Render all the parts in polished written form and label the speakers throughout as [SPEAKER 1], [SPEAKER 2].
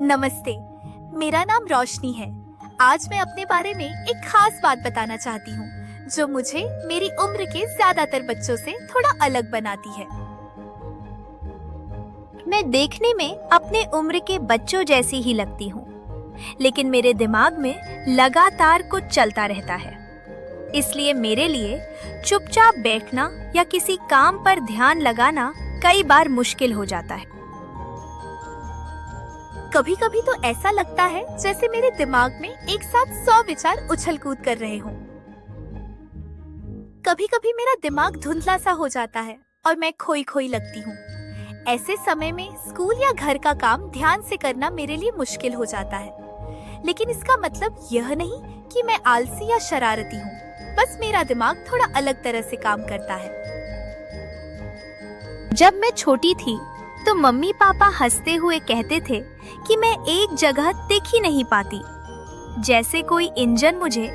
[SPEAKER 1] नमस्ते, मेरा नाम रोशनी है। आज मैं अपने बारे में एक खास बात बताना चाहती हूँ, जो मुझे मेरी उम्र के ज्यादातर बच्चों से थोड़ा अलग बनाती है।
[SPEAKER 2] मैं देखने में अपने उम्र के बच्चों जैसी ही लगती हूँ, लेकिन मेरे दिमाग में लगातार कुछ चलता रहता है। इसलिए मेरे लिए चुपचाप बैठना या किसी काम पर ध्यान लगाना कई बार मुश्किल हो जाता है।
[SPEAKER 1] कभी कभी तो ऐसा लगता है जैसे मेरे दिमाग में एक साथ 100 विचार उछल कूद कर रहे हों। कभी कभी मेरा दिमाग धुंधला सा हो जाता है और मैं खोई खोई लगती हूँ। ऐसे समय में स्कूल या घर का काम ध्यान से करना मेरे लिए मुश्किल हो जाता है। लेकिन इसका मतलब यह नहीं कि मैं आलसी या शरारती हूँ, बस मेरा दिमाग थोड़ा अलग तरह से काम करता है।
[SPEAKER 2] जब मैं छोटी थी तो मम्मी पापा हंसते हुए कहते थे कि मैं एक जगह टिक ही नहीं पाती, जैसे कोई इंजन मुझे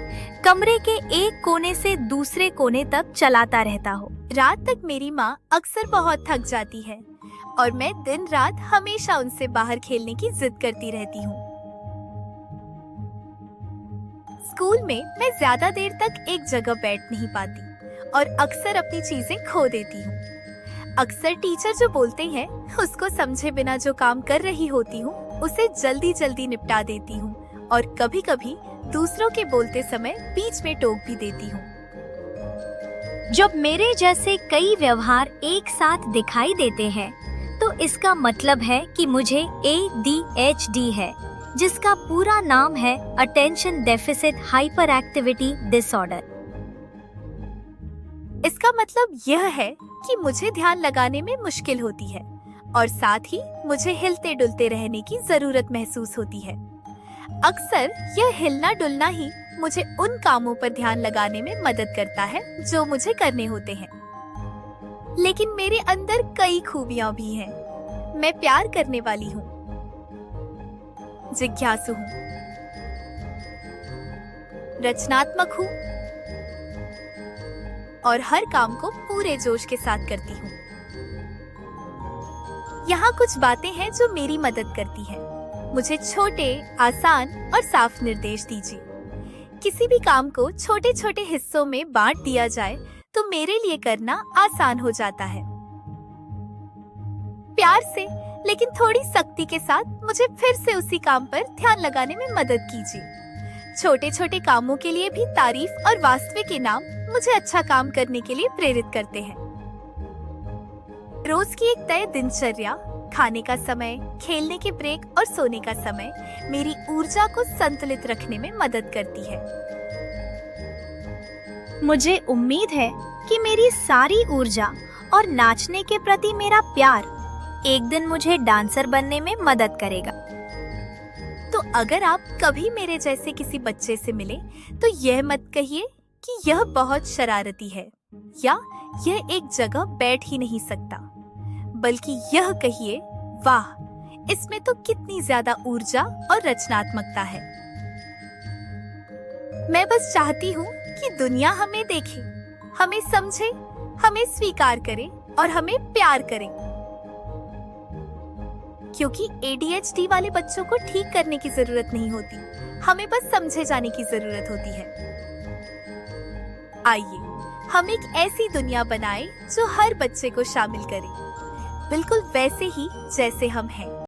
[SPEAKER 2] कमरे के एक कोने से दूसरे कोने तक चलाता रहता हो।
[SPEAKER 1] रात तक मेरी माँ अक्सर बहुत थक जाती है और मैं दिन रात हमेशा उनसे बाहर खेलने की जिद करती रहती हूँ। स्कूल में मैं ज्यादा देर तक एक जगह बैठ नहीं पाती और अक्सर अपनी चीजें खो देती हूँ। अक्सर टीचर जो बोलते हैं उसको समझे बिना जो काम कर रही होती हूँ उसे जल्दी जल्दी निपटा देती हूँ और कभी कभी दूसरों के बोलते समय बीच में टोक भी देती हूँ।
[SPEAKER 2] जब मेरे जैसे कई व्यवहार एक साथ दिखाई देते हैं तो इसका मतलब है कि मुझे ADHD है, जिसका पूरा नाम है attention deficit hyper activity disorder.
[SPEAKER 1] इसका मतलब यह है कि मुझे ध्यान लगाने में मुश्किल होती है और साथ ही मुझे हिलते डुलते रहने की जरूरत महसूस होती है। अक्सर यह हिलना डुलना ही मुझे उन कामों पर ध्यान लगाने में मदद करता है जो मुझे करने होते हैं। लेकिन मेरे अंदर कई खूबियां भी हैं। मैं प्यार करने वाली हूँ, जिज्ञासु हूँ, रचनात्मक हूँ और हर काम को पूरे जोश के साथ करती हूँ। यहाँ कुछ बातें हैं जो मेरी मदद करती हैं। मुझे छोटे, आसान और साफ निर्देश दीजिए। किसी भी काम को छोटे छोटे हिस्सों में बांट दिया जाए तो मेरे लिए करना आसान हो जाता है। प्यार से लेकिन थोड़ी सख्ती के साथ मुझे फिर से उसी काम पर ध्यान लगाने में मदद कीजिए। छोटे छोटे कामों के लिए भी तारीफ और वास्तविक इनाम मुझे अच्छा काम करने के लिए प्रेरित करते हैं। रोज की एक तय दिनचर्या, खाने का समय, खेलने के ब्रेक और सोने का समय मेरी ऊर्जा को संतुलित रखने में मदद करती है।
[SPEAKER 2] मुझे उम्मीद है कि मेरी सारी ऊर्जा और नाचने के प्रति मेरा प्यार एक दिन मुझे डांसर बनने में मदद करेगा।
[SPEAKER 1] तो अगर आप कभी मेरे जैसे किसी बच्चे से मिले तो यह मत कहिए कि यह बहुत शरारती है या यह एक जगह बैठ ही नहीं सकता, बल्कि यह कहिए, वाह, इसमें तो कितनी ज्यादा ऊर्जा और रचनात्मकता है। मैं बस चाहती हूँ कि दुनिया हमें देखे, हमें समझे, हमें स्वीकार करे और हमें प्यार करे। क्योंकि ADHD वाले बच्चों को ठीक करने की जरूरत नहीं होती, हमें बस समझे जाने की जरूरत होती है। आइए हम एक ऐसी दुनिया बनाएं जो हर बच्चे को शामिल करे, बिल्कुल वैसे ही जैसे हम हैं।